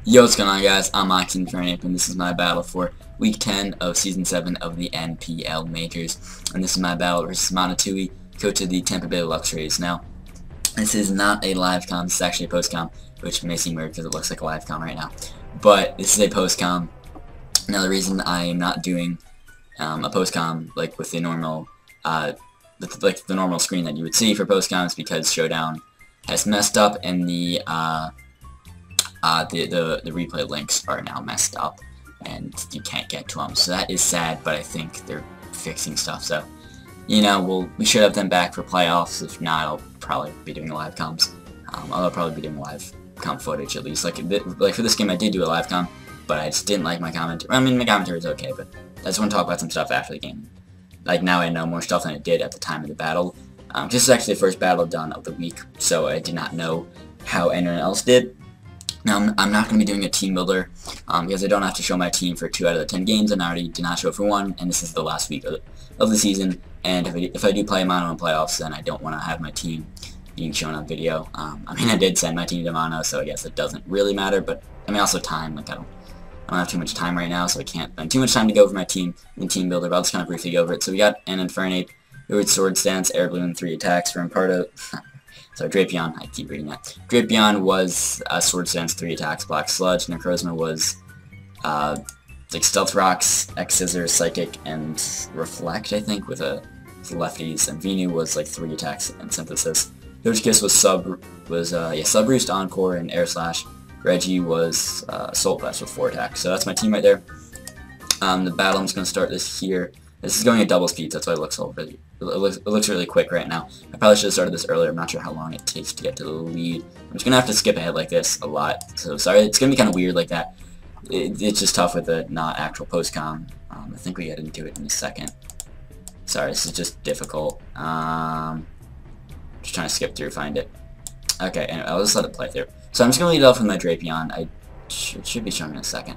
Yo, what's going on, guys? I'm Oxen Fernip, and this is my battle for Week 10 of Season 7 of the NPL Majors. And this is my battle versus Monatui, coach of the Tampa Bay Luxrays. Now, this is not a live com, this is actually a post com, which may seem weird because it looks like a live com right now. But this is a post com. Now, the reason I am not doing a post com like with the normal, the normal screen that you would see for post com is because Showdown has messed up, and the replay links are now messed up, and you can't get to them. So that is sad, but I think they're fixing stuff. So, you know, we should have them back for playoffs. If not, I'll probably be doing live comms. I'll probably be doing live com footage at least. Like for this game, I did do a live com, but I just didn't like my commentary. I mean, my commentary is okay, but I just want to talk about some stuff after the game. Like, now I know more stuff than I did at the time of the battle. This is actually the first battle done of the week, so I did not know how anyone else did. Now, I'm not going to be doing a team builder because I don't have to show my team for 2 out of the 10 games, and I already did not show for 1, and this is the last week of the season. And if I do play mono in playoffs, then I don't want to have my team being shown on video. I mean, I did send my team to mono, so I guess it doesn't really matter. But I mean, also time. Like, I don't have too much time right now, so I can't spend too much time to go over my team in team builder. But I'll just kind of briefly go over it. So we got an Infernape, who had Sword Stance, Air Balloon, 3 attacks for Imparto. So Drapion, I keep reading that. Drapion was Sword Stance, 3 attacks, Black Sludge. Necrozma was like Stealth Rocks, X Scissors, Psychic, and Reflect, I think, with lefties. And Venu was like 3 attacks and Synthesis. Dogekiss was Sub Roost, Encore, and Air Slash. Reggie was Assault Vest with 4 attacks. So that's my team right there. The battle, I'm just going to start this here. This is going at double speed, so that's why it looks it looks really quick right now. I probably should have started this earlier. I'm not sure how long it takes to get to the lead. I'm just gonna have to skip ahead like this a lot. So sorry, it's gonna be kind of weird like that. It's just tough with the not actual post com. I think we get into it in a second. Sorry, this is just difficult. Just trying to skip through, find it. Okay, anyway, I'll just let it play through. So I'm just gonna lead off with my Drapion. It should be showing in a second.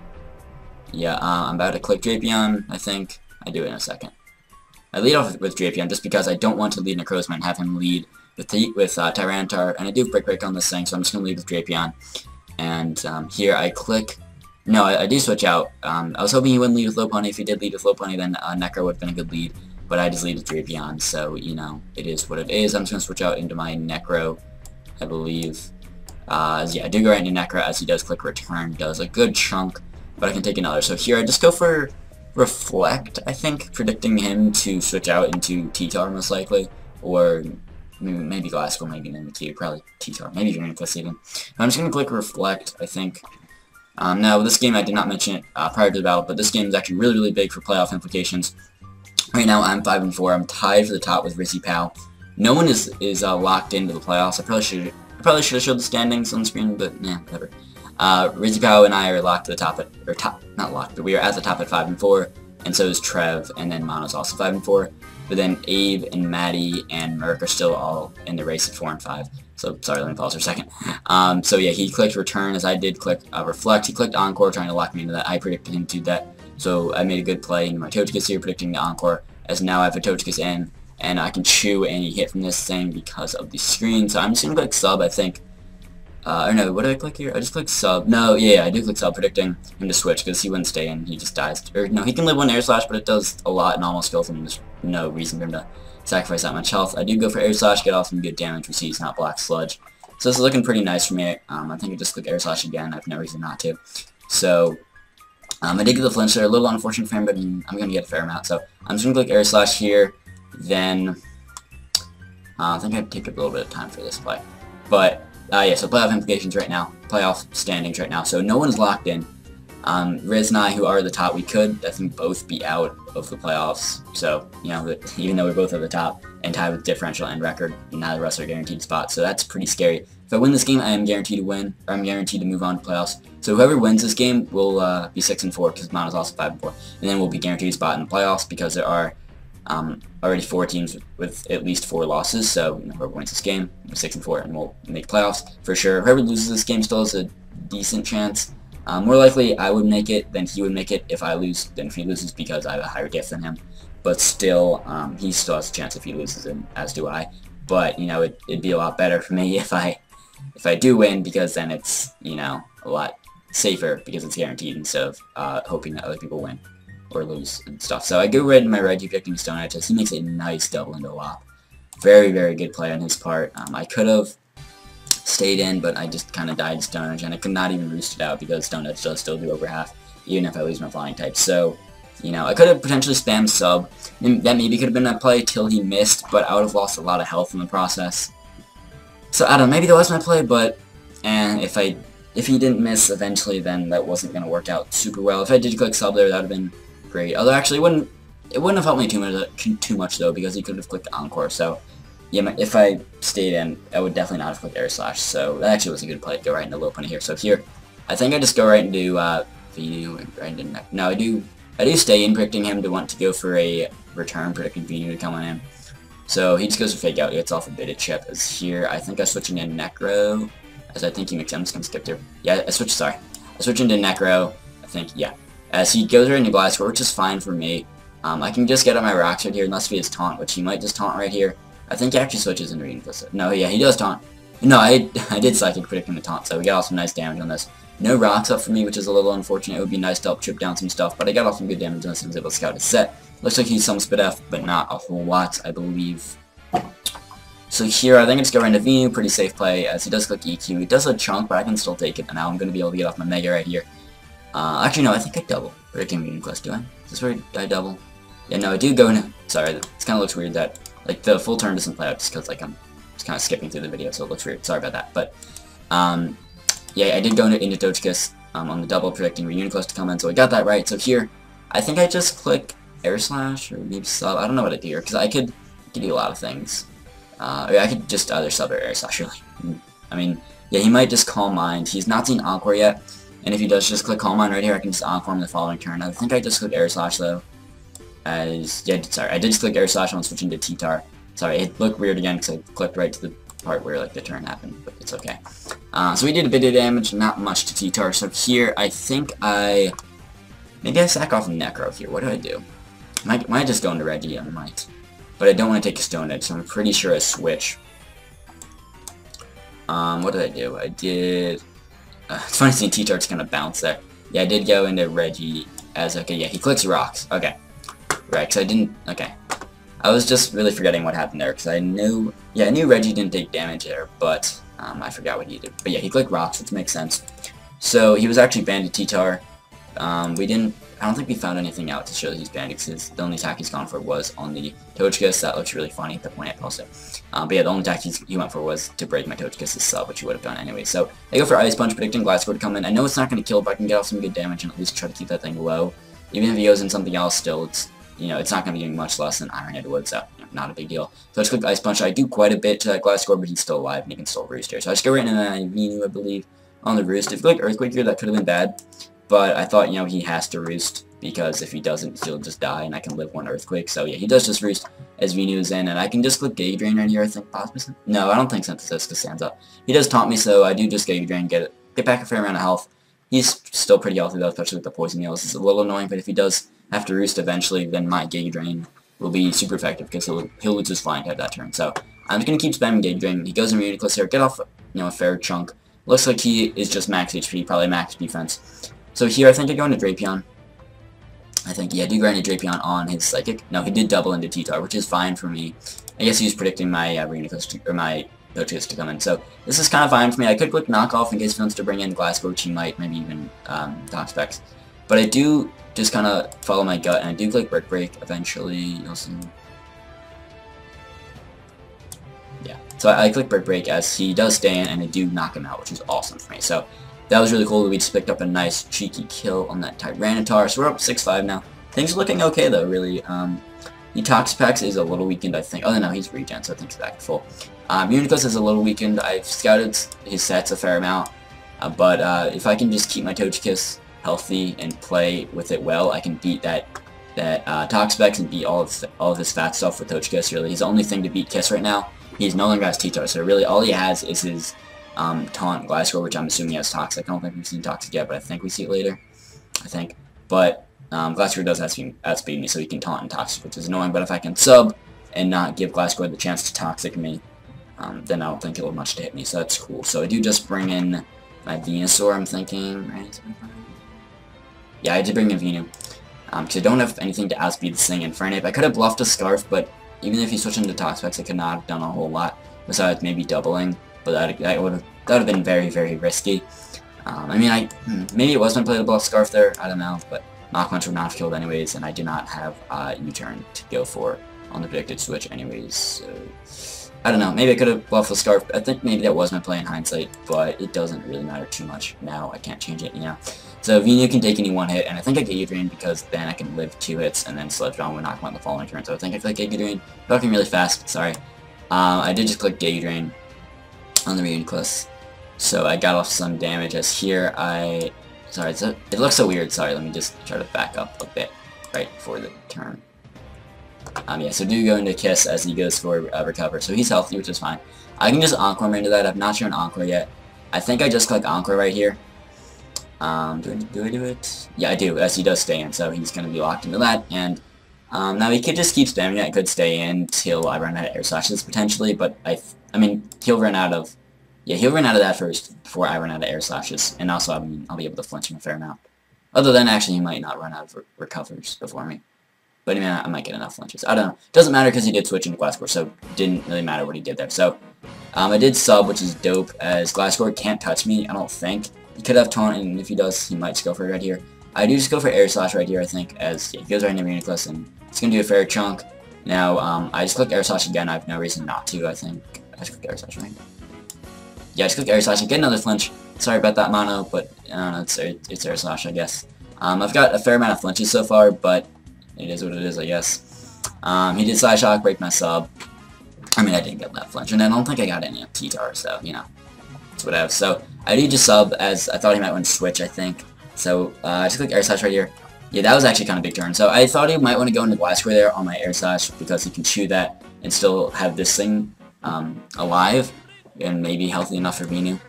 Yeah, I'm about to click Drapion, I think. I do it in a second. I lead off with Drapion just because I don't want to lead Necrozma and have him lead with Tyranitar, and I do break on this thing, so I'm just going to lead with Drapion. And here I click. No, I do switch out. I was hoping he wouldn't lead with Lopunny. If he did lead with Lopunny, then Necro would have been a good lead, but I just lead with Drapion, so, you know, it is what it is. I'm just going to switch out into my Necro, I believe. Yeah, I do go right into Necro, as he does click Return, does a good chunk, but I can take another. So here I just go for Reflect, I think, predicting him to switch out into T-Tar most likely, or maybe Glasgow, maybe Mimikyu, probably T-Tar, maybe Dragonfist even. I'm just going to click Reflect, I think. Now, this game, I did not mention it prior to the battle, but this game is actually really, really big for playoff implications. Right now, I'm 5-4. I'm tied for the top with Rizzy Pow. No one is locked into the playoffs. I probably should have showed the standings on the screen, but yeah, whatever. Rizzy Pow and I are locked at the top not locked, but we are at the top at 5-4, and so is Trev, and then Mono's also 5-4. But then Abe and Maddie and Merc are still all in the race at 4-5. So sorry, let me pause for a second. So yeah, he clicked Return as I did click Reflect. He clicked Encore, trying to lock me into that. I predicted him to do that, so I made a good play into my Togekiss here, predicting the Encore, as now I have a Togekiss in, and I can chew any hit from this thing because of the screen. So I'm just gonna click Sub, I think. Or no, what did I click here? I just clicked Sub. No, yeah, I do click Sub, predicting him to switch, because he wouldn't stay in. He just dies. Or, no, he can live 1 Air Slash, but it does a lot and almost kills him. There's no reason for him to sacrifice that much health. I do go for Air Slash, get off some good damage, we see he's not Black Sludge. So this is looking pretty nice for me. I think I just click Air Slash again. I have no reason not to. So, I did get the flinch there. A little unfortunate for him, but I'm going to get a fair amount. So, I'm just going to click Air Slash here. Then, I think I'd take a little bit of time for this play. But, yeah, so playoff implications right now, playoff standings right now, so no one's locked in. Riz and I, who are at the top, we could, I think, both be out of the playoffs, so, you know, even though we're both at the top, and tied with differential and record, neither of us are guaranteed spots, so that's pretty scary. If I win this game, I am guaranteed to win, or I'm guaranteed to move on to playoffs, so whoever wins this game will be 6-4, because Mono's also 5-4, and then we'll be guaranteed a spot in the playoffs, because there are already 4 teams with at least 4 losses, so, you know, whoever wins this game, we're 6-4, and we'll make playoffs for sure. Whoever loses this game still has a decent chance. More likely I would make it than he would make it if I lose than if he loses, because I have a higher diff than him. But still, he still has a chance if he loses, and as do I. But, you know, it'd be a lot better for me if I do win, because then it's, you know, a lot safer because it's guaranteed instead of hoping that other people win or lose and stuff. So I go right in my Reggie picking Stone Edge as he makes a nice double into a wop. Very, very good play on his part. I could have stayed in, but I just kind of died Stone Edge, and I could not even roost it out because Stone Edge does still do over half, even if I lose my flying type. So, you know, I could have potentially spammed sub. That maybe could have been my play till he missed, but I would have lost a lot of health in the process. So I don't know, maybe that was my play, but and if he didn't miss eventually, then that wasn't gonna work out super well. If I did click sub there, that would have been great. Although actually it wouldn't have helped me too much though, because he could have clicked encore. So yeah, if I stayed in, I would definitely not have clicked air slash. So that actually was a good play to go right into low punny here. So here, I think I just go right into Venu and right into no, I do stay in predicting him to want to go for a return, predicting Venu to come on in. So he just goes for fake out, he gets off a bit of chip. As here, I think I switch into Necro, as I think he makes. I'm just gonna skip through. Yeah, I switch into Necro. I think, yeah. As he goes right into Glass Score, which is fine for me. I can just get on my rocks right here, unless he has taunt, which he might just taunt right here. I think he actually switches into Reimplicit. No, yeah, he does taunt. No, I did psychic predicting the taunt, so we got off some nice damage on this. No rocks up for me, which is a little unfortunate. It would be nice to help chip down some stuff, but I got off some good damage on this and was able to scout his set. Looks like he's some spit F, but not a whole lot, I believe. So here, I think I just go right into Venu, pretty safe play, as he does click EQ. He does a chunk, but I can still take it, and now I'm going to be able to get off my Mega right here. Actually, no, I think I double. Predicting Venu Quest, do I? Is this where I double? Yeah, no, I do go into... Sorry, it kind of looks weird that, like, the full turn doesn't play out just because, like, I'm just kind of skipping through the video, so it looks weird. Sorry about that. But, yeah, I did go into Togekiss on the double, predicting Reuniquest to come in, so I got that right. So here, I think I just click Air Slash, or maybe sub. I don't know what to do here, because I could do a lot of things. I could just either sub or Air Slash, really. I mean, yeah, he might just Calm Mind. He's not seen Encore yet, and if he does just click Calm Mind right here, I can just Encore him the following turn. I think I just click Air Slash, though. Yeah, sorry, I did just click Air Slash on switching to T-Tar. Sorry, it looked weird again because I clicked right to the part where like the turn happened, but it's okay. So we did a bit of damage, not much to T-Tar. So here, I think maybe I sack off Necro here. What do I do? Might just go into Reggie, I might. But I don't want to take a Stone Edge, so I'm pretty sure I switch. What did I do? I did... it's funny seeing T-Tar's kind of bounce there. Yeah, I did go into Reggie as... Okay, yeah, he clicks Rocks. Okay. Right, because I didn't... Okay. I was just really forgetting what happened there, because I knew... Yeah, I knew Reggie didn't take damage there, but I forgot what he did. But yeah, he clicked Rocks, which makes sense. So he was actually banned to T-Tar. I don't think we found anything out to show that he's banned, because the only attack he's gone for was on the Togekiss. That looks really funny, the point also. But yeah, the only attack he went for was to break my Togekiss' sub, which he would have done anyway. So I go for Ice Punch, predicting Glasgow to come in. I know it's not going to kill, but I can get off some good damage and at least try to keep that thing low. Even if he goes in something else, still, it's, you know, it's not going to be doing much less than Iron Head would, so you know, not a big deal. So I just click Ice Punch. I do quite a bit to that Glasgow, but he's still alive and he can still roost here. So I just go right into that Venu, I believe, on the roost. If you click Earthquake here, that could have been bad, but I thought, you know, he has to roost, because if he doesn't, he'll just die, and I can live one Earthquake. So yeah, he does just roost as Venu is in, and I can just click Giga Drain right here, I think, possibly. No, I don't think Synthesis, because stands up. He does taunt me, so I do just Giga Drain, get back a fair amount of health. He's still pretty healthy, though, especially with the Poison Nails. It's a little annoying, but if he does have to roost eventually, then my Giga Drain will be super effective, because he'll lose his flying type that turn. So I'm just going to keep spamming Giga Drain. He goes in Reuniquest here, get off, you know, a fair chunk. Looks like he is just max HP, probably max defense. So here, I think I go into Drapion. I think, yeah, I do go into Drapion on his Psychic. No, he did double into T-Tar, which is fine for me. I guess he was predicting my Reuniquest, or my Togekiss to come in. So this is kind of fine for me. I could click Knockoff in case he wants to bring in Glasgow, which he might, maybe even Toxapex. But I do just kind of follow my gut, and I do click Brick Break eventually. You'll see. Yeah, so I click Brick Break as he does stay in, and I do knock him out, which is awesome for me. So that was really cool that we just picked up a nice cheeky kill on that Tyranitar. So we're up 6-5 now. Things are looking okay though, really. The Toxapex is a little weakened, I think. Oh no, he's regen, so I think he's back full. Uniquest is a little weakened. I've scouted his sets a fair amount, but if I can just keep my Togekiss healthy and play with it well, I can beat that Toxapex and beat all of his fat stuff with Togekiss. Really, he's the only thing to beat Kiss right now. He's no longer has T-Tar, so really all he has is his Taunt Glasgow, which I'm assuming has Toxic. I don't think we've seen Toxic yet, but I think we see it later. I think. But Glasgow does outspeed me, so he can Taunt and Toxic, which is annoying. But if I can sub and not give Glasgow the chance to Toxic me, then I don't think it'll have much to hit me, so that's cool. So I do just bring in my Venusaur, I'm thinking, right? Yeah, I did bring in Venu. Because I don't have anything to outspeed this thing in Fernape. I could have bluffed a Scarf, but even if he switched into Toxapex, I could not have done a whole lot besides maybe doubling. But that would have been very, very risky. I mean, maybe it was my play to bluff Scarf there. I don't know, but Knock Punch would not have killed anyways, and I do not have U-turn to go for on the predicted switch anyways. So I don't know. Maybe I could have bluffed the Scarf. I think maybe that was my play in hindsight, but it doesn't really matter too much now. I can't change it, you know. So Venu can take any one hit, and I think I get Giga Drain because then I can live 2 hits, and then Sludge Bomb would knock him out the following turn. So I think I click Giga Drain. Talking really fast, sorry. I did just click Giga Drain on the Reuniclus. So I got off some damage as here sorry, it looks so weird, sorry, let me just try to back up a bit right before the turn. Yeah, so do go into Kiss as he goes for Recover, so he's healthy, which is fine. I can just Encore him into that. I've not shown Encore yet. I think I just click Encore right here. Do I do it? Yeah, I do, as he does stay in, so he's going to be locked into that, and now he could just keep spamming it. It could stay in until I run out of Air Slashes, potentially, but I mean, he'll run out of that first, before I run out of Air Slashes, and also, I mean, I'll be able to flinch him a fair amount. Other than, actually, he might not run out of recovers before me. But I mean, I might get enough flinches. I don't know. Doesn't matter because he did switch into Glasscore, so didn't really matter what he did there. So, I did sub, which is dope, as Glasscore can't touch me, I don't think. He could have Taunt, and if he does, he might just go for it right here. I do just go for Air Slash right here, I think, as he goes right into Reuniclus, and it's going to do a fair chunk. Now, I just click Air Slash again. I have no reason not to, I think. I just click Air Slash right. Yeah, I just click Air Slash and get another flinch. Sorry about that mono, but I don't know, it's Air Slash, I guess. I've got a fair amount of flinches so far, but it is what it is, I guess. He did Side Shock, break my sub. I mean, I didn't get that flinch, and I don't think I got any T-Tar, so, you know, that's what I have. So, I did just sub, as I thought he might want to switch, I think. So, I just click Air Slash right here. Yeah, that was actually kind of a big turn. So, I thought he might want to go into Glasscore there on my Air Slash, because he can chew that and still have this thing alive, and maybe healthy enough for Venu.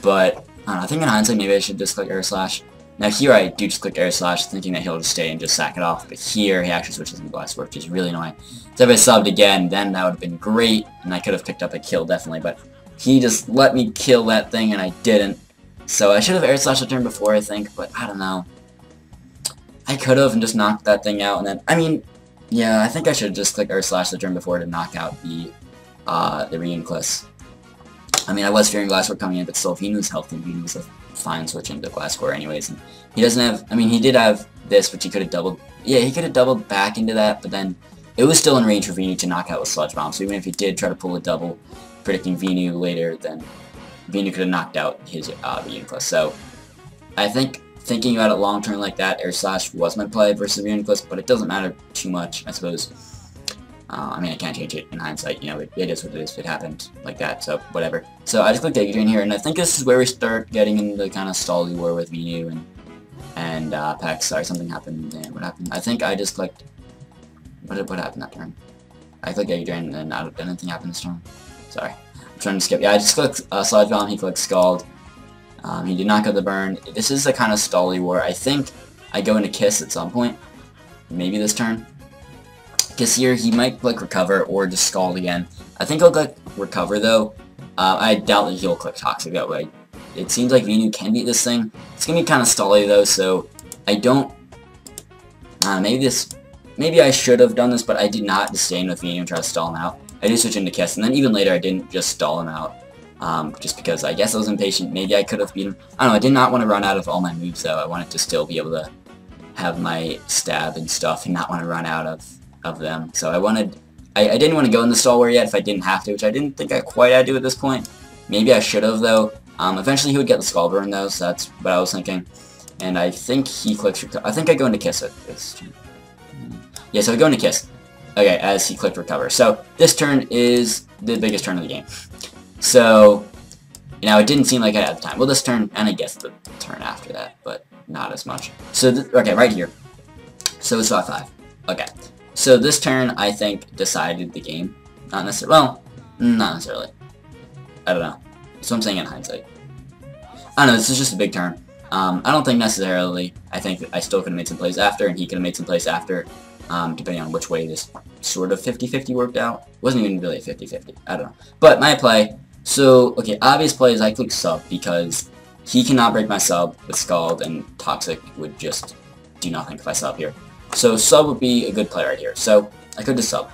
But, I don't know, I think in hindsight, maybe I should just click Air Slash. Now here I do just click Air Slash, thinking that he'll just stay and just sack it off, but here he actually switches into Glasscore, which is really annoying. So if I subbed again, then that would have been great, and I could have picked up a kill, definitely, but he just let me kill that thing, and I didn't. So I should have Air Slashed the turn before, I think, but I don't know. I could have and just knocked that thing out, and then, I mean, yeah, I think I should just click Air Slash the turn before to knock out the Reuniclus. I mean, I was fearing Glasscore coming in, but still, if he was healthy, he was a fine switch into Glasscore anyways. And he doesn't have, I mean, he did have this, which he could have doubled. Yeah, he could have doubled back into that, but then it was still in range for Venu to knock out with Sludge Bomb. So even if he did try to pull a double, predicting Venu later, then Venu could have knocked out his Reuniclus. So I think thinking about it long term like that, Air Slash was my play versus Reuniclus, but it doesn't matter too much, I suppose. I mean, I can't change it in hindsight, you know, it is what it is, it happened like that, so whatever. So I just clicked Giga Drain here, and I think this is where we start getting into the kind of stally war with Venu and Pex. Sorry, something happened, and what happened? I think I just clicked, what happened that turn? I clicked Giga Drain, and then anything happened this turn. Sorry, I'm trying to skip. Yeah, I just clicked Sludge Bomb, he clicked Scald. He did not get the burn. This is a kind of stally war. I think I go into Kiss at some point, maybe this turn. Because here, he might click Recover or just Scald again. I think he'll click Recover, though. I doubt that he'll click Toxic that way. It seems like Venu can beat this thing. It's going to be kind of stally, though, so I don't... maybe I should have done this, but I did not disdain with Venu and try to stall him out. I did switch into Kiss, and then even later I didn't just stall him out. Just because I guess I was impatient. Maybe I could have beaten him. I don't know, I did not want to run out of all my moves, though. I wanted to still be able to have my stab and stuff and not want to run out of them. So I didn't want to go in the stall war yet if I didn't have to, which I didn't think I quite had to at this point. Maybe I should have, though. Eventually he would get the Skull Burn, though, so that's what I was thinking. And I think he clicks... I think I go into Kiss at this turn. Yeah, so I go into Kiss. Okay, as he clicked Recover. So this turn is the biggest turn of the game. So, you know, it didn't seem like it at the time. Well, this turn, and I guess the turn after that, but not as much. So, okay, right here. So it's 5-5. Okay. So this turn, I think, decided the game. Not necessarily. Well, not necessarily. I don't know. That's what I'm saying in hindsight. I don't know, this is just a big turn. I don't think necessarily. I think I still could have made some plays after, and he could have made some plays after, depending on which way this sort of 50-50 worked out. It wasn't even really a 50-50. I don't know. But my play. So, okay, obvious play is I click sub because he cannot break my sub with Scald, and Toxic would just do nothing if I sub here. So sub would be a good play right here. So I could just sub.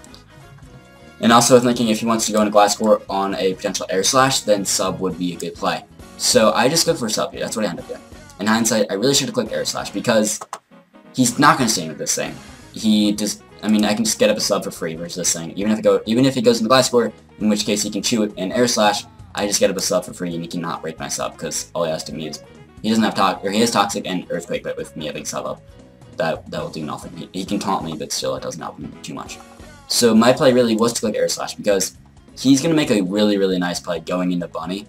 And also thinking if he wants to go into Glass Core on a potential Air Slash, then sub would be a good play. So I just go for sub here. That's what I end up doing. In hindsight, I really should have clicked Air Slash because he's not going to stay with this thing. He just, I mean, I can just get up a sub for free versus this thing. Even if it goes into Glass Core, in which case he can chew it in Air Slash, I just get up a sub for free and he cannot break my sub because all he has to me is he doesn't have he has Toxic and Earthquake, but with me having sub up, that will do nothing. He can taunt me, but still it doesn't help him too much. So my play really was to click Air Slash because he's going to make a really nice play going into Bunny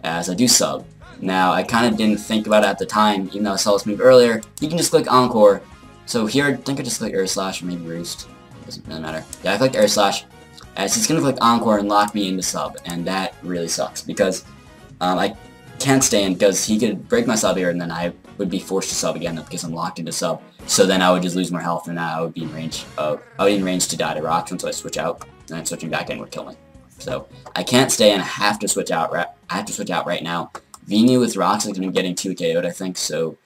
as I do sub. Now, I kind of didn't think about it at the time, even though I saw this move earlier. You can just click Encore. So here, I think I just click Air Slash or maybe Roost. Doesn't really matter. Yeah, I clicked Air Slash as he's going to click Encore and lock me into sub, and that really sucks because I can't stay in because he could break my sub here and then I would be forced to sub again because I'm locked into sub. So then I would just lose more health and I would be in range to die to rocks until I switch out, and then switching back in would kill me. So I can't stay and I have to switch out. I have to switch out right now. Venu with rocks is going to be getting 2 KO'd, I think, so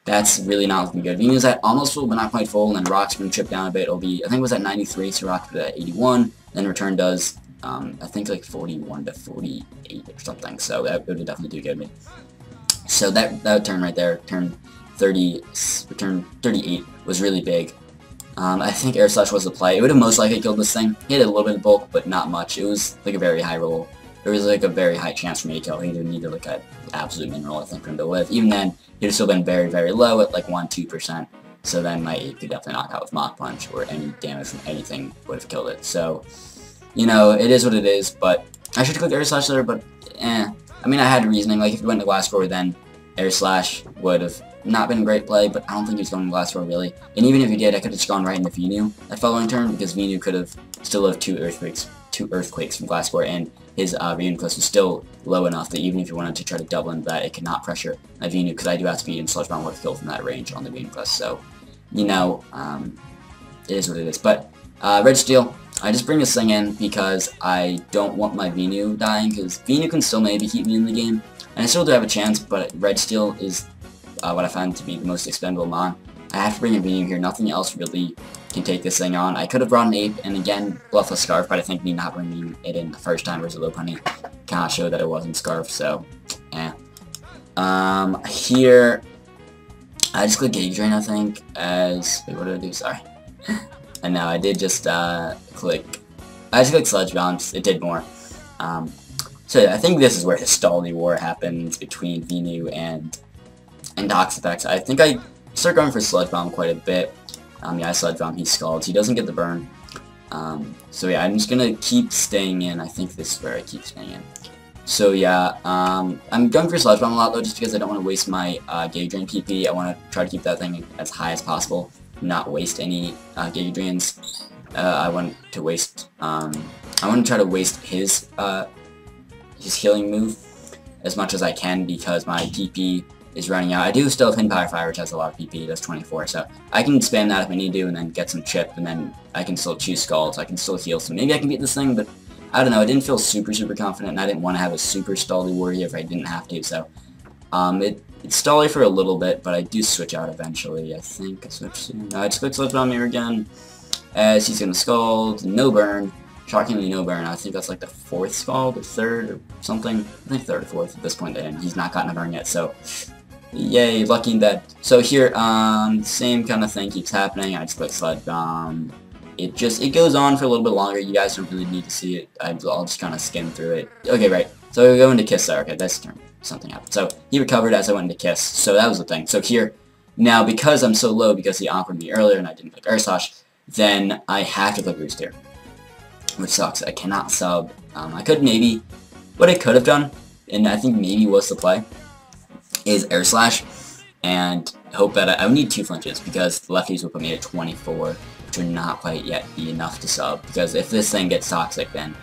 that's really not looking good. Venu's at almost full, but not quite full, and then Rock's going to chip down a bit. It'll be, I think it was at 93, so Rock's at 81. Then Return does, I think, like 41 to 48 or something, so that would definitely do good me. So that turn right there, turn 38 was really big. I think Air Slash was the play. It would have most likely killed this thing. He had a little bit of bulk, but not much. It was like a very high roll. There was like a very high chance for me to kill. He didn't need to look at absolute mineral, I think, for him to live. Even then, he'd have still been very low at like 1-2%. So then my 8 could definitely knock out with Mach Punch, or any damage from anything would have killed it. So, you know, it is what it is, but I should have clicked Air Slash there, but I mean, I had reasoning. Like, if he went to Glass Core, then Air Slash would have not been a great play, but I don't think he was going to Glass Core, really. And even if he did, I could have just gone right into Venu that following turn, because Venu could have still lived 2 Earthquakes from Glass Core, and his Venu Plus was still low enough that even if you wanted to try to double into that, it could not pressure my Venu, because I do have speed and Sludge Bomb would have killed from that range on the Venu Plus. So, you know, it is what it is. But Red Steel, I just bring this thing in because I don't want my Venu dying, because Venu can still maybe keep me in the game, and I still do have a chance, but Red Steel is what I find to be the most expendable mon. I have to bring a Venu here. Nothing else really can take this thing on. I could have brought an Ape and again bluff a Scarf, but I think me not bringing it in the first time versus Low Punny cannot show that it wasn't Scarf, so here I just click Gauge Drain, I think, as wait, what did I do? Sorry. And now I did just click Sludge Bomb. It did more. So yeah, I think this is where the Staldy war happens between Venu and Toxapex. I think I start going for Sludge Bomb quite a bit. Yeah, I Sludge Bomb, he Scalds. He doesn't get the burn. So yeah, I'm just gonna keep staying in. I think this is where I keep staying in. So yeah, I'm going for Sludge Bomb a lot though, just because I don't want to waste my Gauge Drain PP. I want to try to keep that thing as high as possible, not waste any Gauge Drains. I want to try to waste his healing move as much as I can, because my PP is running out. I do still have Hidden Power Fire, which has a lot of PP, that's 24, so I can spam that if I need to, and then get some chip, and then I can still choose Scald, so I can still heal, so maybe I can beat this thing, but I don't know, I didn't feel super confident, and I didn't want to have a super Staldy warrior if I didn't have to, so it's Staldy for a little bit, but I do switch out eventually. I think I switch soon. No, I just click Sludge Bomb here again, as he's gonna Scald, no burn. Shockingly no burn. I think that's like the 4th Scald, or 3rd, or something. I think 3rd or 4th at this point, and he's not gotten a burn yet, so yay, lucky and dead. So here, same kind of thing keeps happening. I just click Sludge Bomb. It goes on for a little bit longer. You guys don't really need to see it. I'll just kind of skim through it. Okay, right. So we go into Kiss there. Okay, that's turn. Something happened. So he recovered as I went into Kiss. So that was the thing. So here, now because I'm so low, because he offered me earlier and I didn't click Air Slash, then I have to click Roost here, which sucks. I cannot sub. I could maybe, what I could have done, and I think maybe was the play, is Air Slash, and hope that I would need 2 flinches, because the lefties will put me at 24, which would not quite yet be enough to sub, because if this thing gets toxic, then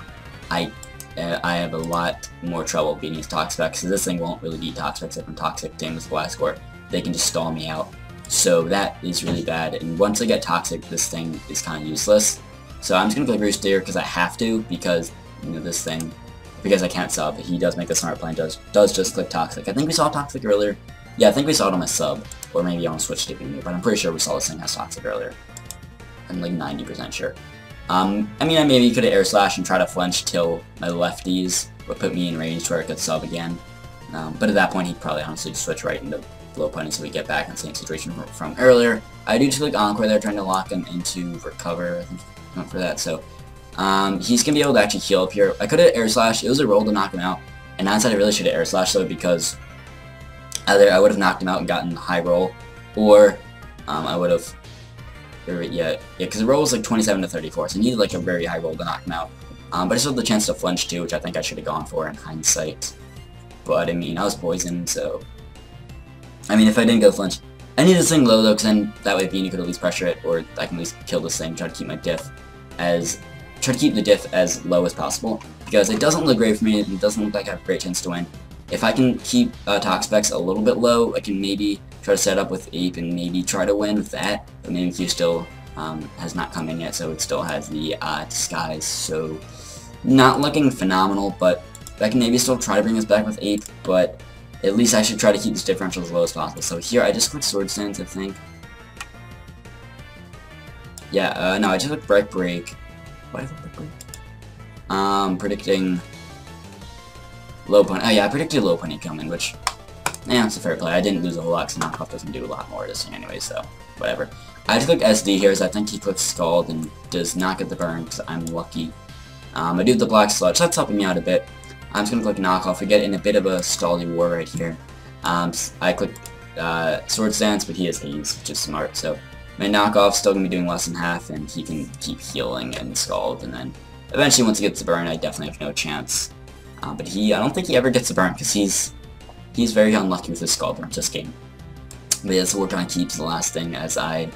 I have a lot more trouble beating his Toxapex, because this thing won't really beat Toxapex if I'm toxic to him with Glass Core. They can just stall me out. So that is really bad, and once I get toxic, this thing is kind of useless. So I'm just going to play Roost here because I have to, because, you know, this thing because I can't sub. He does make a smart play and does just click Toxic. I think we saw Toxic earlier. Yeah, I think we saw it on my sub, or maybe on Switch TV, but I'm pretty sure we saw this thing as Toxic earlier. I'm like 90% sure. I mean, I maybe could have air slash and try to flinch till my lefties would put me in range where I could sub again. But at that point, he'd probably honestly switch right into low punch until we get back in the same situation from earlier. I do just click Encore there, trying to lock him into recover. I think he went for that, so he's gonna be able to actually heal up here. I could have air slash. It was a roll to knock him out, and hindsight I really should have air slash though, because either I would have knocked him out and gotten a high roll, or I would have. Yeah, because the roll was like 27 to 34, so I needed like a very high roll to knock him out. But I still had the chance to flinch too, which I think I should have gone for in hindsight. But I mean, I was poisoned, so I mean, if I didn't go flinch, I need this thing low though, because then that way Vini could at least pressure it, or I can at least kill this thing. Try to keep my diff as low as possible, because it doesn't look great for me. It doesn't look like I have a great chance to win. If I can keep Tox specs a little bit low, I can maybe try to set up with Ape and maybe try to win with that. But maybe Q still has not come in yet, so it still has the disguise. So not looking phenomenal, but I can maybe still try to bring this back with Ape. But at least I should try to keep this differential as low as possible. So here I just click Sword Stance, I think. Yeah, no, I just click Break Break. Why did I click Break? Predicting low point. Oh yeah, I predicted low point coming, which, yeah, it's a fair play. I didn't lose a whole lot, because knockoff doesn't do a lot more this thing anyway, so whatever. I just click SD here, as I think he clicks Scald and does not get the burn, because I'm lucky. I do the Black Sludge, so that's helping me out a bit. I'm just gonna click knockoff. We get in a bit of a stally war right here. I click Sword Stance, but he has Haze, which is smart, so my knockoff's still gonna be doing less than half, and he can keep healing and Scald, and then eventually once he gets the burn, I definitely have no chance. But I don't think he ever gets a burn, because he's very unlucky with his Skull burns this game. But yeah, so we're trying to keep the last thing as I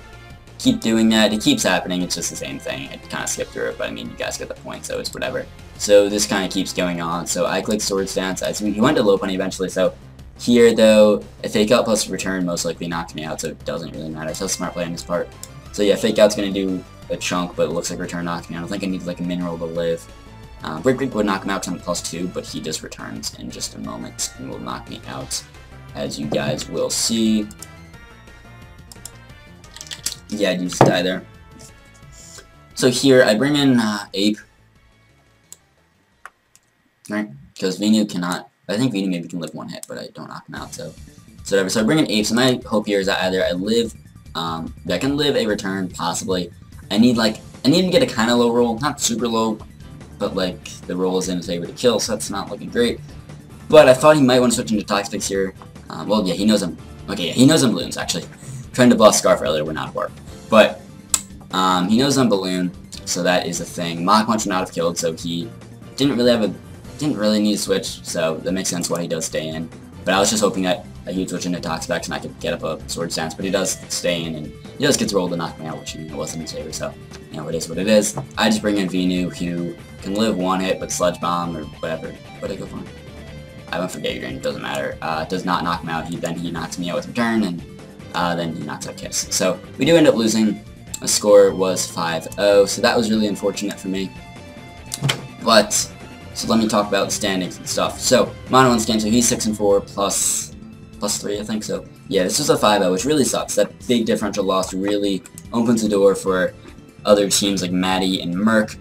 keep doing that. It keeps happening, it's just the same thing. I kind of skip through it, but I mean, you guys get the point, so it's whatever. So this kind of keeps going on. So I click Sword Stance. He went to low punny eventually, so here though, a fake out plus return most likely knocks me out, so it doesn't really matter. So smart play on his part. So yeah, fake out's gonna do a chunk, but it looks like return knocks me out. I don't think I need like a mineral to live. Break Break would knock him out because I'm +2, but he just returns in just a moment and will knock me out, as you guys will see. Yeah, you just die there. So here, I bring in Ape, right? Because Vinu cannot, I think Vinu maybe can live one hit, but I don't knock him out, so whatever. So I bring in Ape, so my hope here is that either I live, I can live a return, possibly. I need to get a kind of low roll, not super low, but like the roll is in his favor to kill, so that's not looking great. But I thought he might want to switch into Toxics here. Well, yeah, he knows I'm. Okay, yeah, he knows I'm balloons actually. Trying to bluff Scarf earlier would not work, but he knows I'm balloon, so that is a thing. Mach Punch would not have killed, so he didn't really need to switch, so that makes sense why he does stay in. But I was just hoping that he would switch into Toxapex and I could get up a Sword Stance, but he does stay in, and he just gets rolled to knock me out, which it wasn't his favor, so you know, it is what it is. I just bring in Vinu, who can live one hit, but Sludge Bomb or whatever. What did I go for? I won't forget your game, it doesn't matter. Does not knock him out, then he knocks me out with return, and then he knocks out Kiss. So we do end up losing. The score was 5-0, so that was really unfortunate for me. But, so let me talk about the standings and stuff. So, Mono wins game, so he's 6-4 plus 3, I think, so yeah, this was a 5-0, which really sucks. That big differential loss really opens the door for other teams like Maddie and Merc.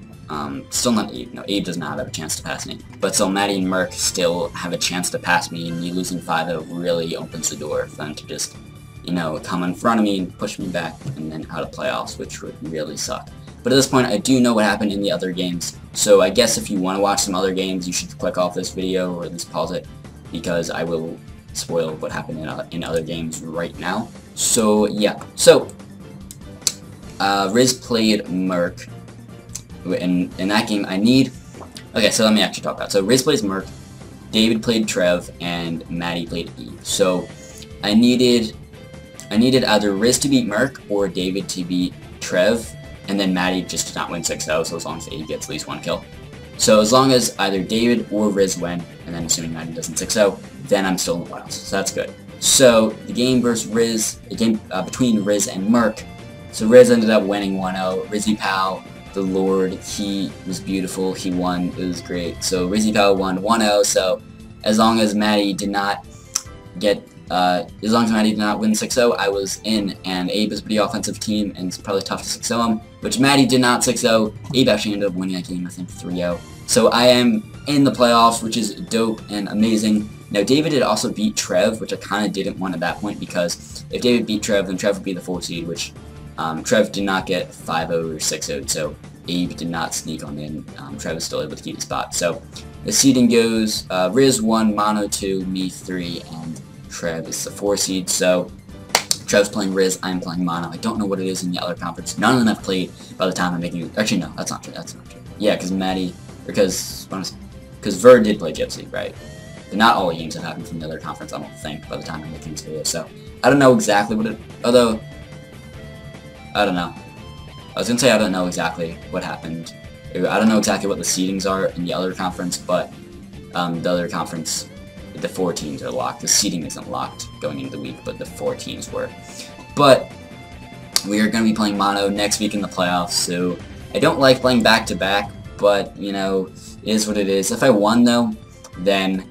Still not Abe. No, Abe does not have a chance to pass me. But still, Maddie and Merc still have a chance to pass me, and me losing 5-0 really opens the door for them to just, you know, come in front of me and push me back and then out of playoffs, which would really suck. But at this point, I do know what happened in the other games, so I guess if you want to watch some other games, you should click off this video or at least pause it, because I will spoil what happened in other games right now. So yeah, so Riz played Merc. In that game, okay, so let me actually talk about it. So Riz plays Merc, David played Trev, and Maddie played Eve. So I needed either Riz to beat Merc or David to beat Trev, and then Maddie just to not win 6-0, so as long as Eve gets at least one kill. So as long as either David or Riz win, and then assuming Maddie doesn't 6-0, then I'm still in the playoffs, so that's good. So the game versus Riz, the game between Riz and Merc, so Riz ended up winning 1-0, Rizzy Pow the Lord. He was beautiful. He won. It was great. So Rizzy Power won 1-0. So as long as Maddie did not get, as long as Maddie did not win 6-0, I was in. And Abe is a pretty offensive team, and it's probably tough to 6-0 him. Which Maddie did not 6-0. Abe actually ended up winning that game, I think 3-0. So I am in the playoffs, which is dope and amazing. Now David did also beat Trev, which I kind of didn't want at that point, because if David beat Trev, then Trev would be the 4th seed, which Trev did not get 5-0 or 6-0, so Abe did not sneak on in. Trev was still able to keep the spot. So the seeding goes, Riz 1, Mono 2, me 3, and Trev is the 4 seed. So Trev's playing Riz, I'm playing Mono. I don't know what it is in the other conference. None of them have played by the time I'm making it. Actually, no, that's not true. That's not true. Yeah, because Maddie, because Ver did play Gypsy, right? But not all the games have happened from the other conference, I don't think, by the time I'm making this video. So I don't know exactly what it, although, I don't know. I was going to say I don't know exactly what happened. I don't know exactly what the seedings are in the other conference, but the other conference, the 4 teams are locked. The seeding isn't locked going into the week, but the 4 teams were. But we are going to be playing Mono next week in the playoffs, so I don't like playing back-to-back, but, you know, it is what it is. If I won, though, then,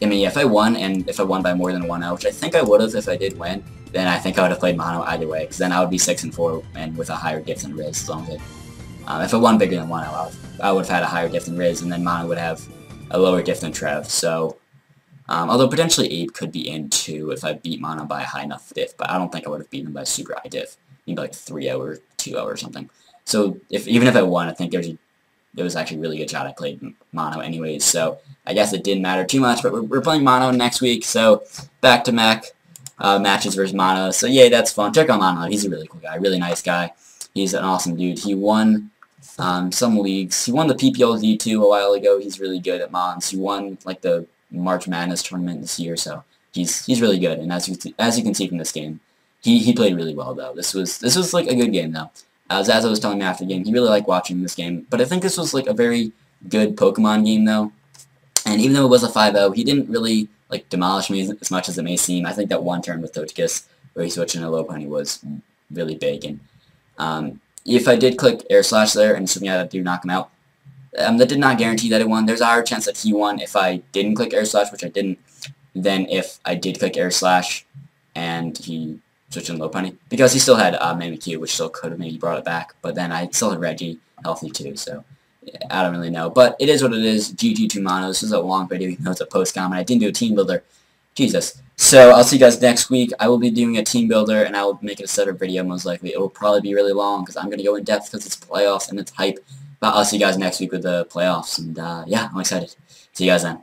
I mean, if I won, and if I won by more than 1-0, which I think I would have if I did win, then I think I would have played Mono either way, because then I would be 6-4 and with a higher diff than Riz, as long as if I won bigger than 1-0, I would have had a higher diff than Riz, and then Mono would have a lower diff than Trev. So, although potentially Abe could be in too if I beat Mono by a high enough diff, but I don't think I would have beaten him by a super high diff, maybe like 3-0 or 2-0 or something. So even if I won, I think it was actually a really good shot. I played Mono anyways, so I guess it didn't matter too much. But we're playing Mono next week, so back-to-back matches versus Mono. So yeah, that's fun. Check out Mono. He's a really cool guy, really nice guy. He's an awesome dude. He won some leagues. He won the PPL Z2 a while ago. He's really good at Mons. He won like the March Madness tournament this year, so he's really good. And as you can see from this game, he played really well though. This was like a good game though. As I was telling me after the game, he really liked watching this game. But I think this was like a very good Pokemon game though. And even though it was a 5-0, he didn't really like demolish me as much as it may seem. I think that one turn with Togekiss where he switched into Lopunny was really big. And if I did click Air Slash there, and assuming I do knock him out, that did not guarantee that it won. There's a higher chance that he won if I didn't click Air Slash, which I didn't, than if I did click Air Slash and he switched in Lopunny. Because he still had Mimikyu, which still could have maybe brought it back, but then I still had Reggie healthy too, so I don't really know. But it is what it is. GG to Mono. This is a long video, even though it's a post-comment. I didn't do a team builder. Jesus. So I'll see you guys next week. I will be doing a team builder, and I will make it a setup video most likely. It will probably be really long, because I'm going to go in depth because it's playoffs and it's hype. But I'll see you guys next week with the playoffs, and yeah, I'm excited. See you guys then.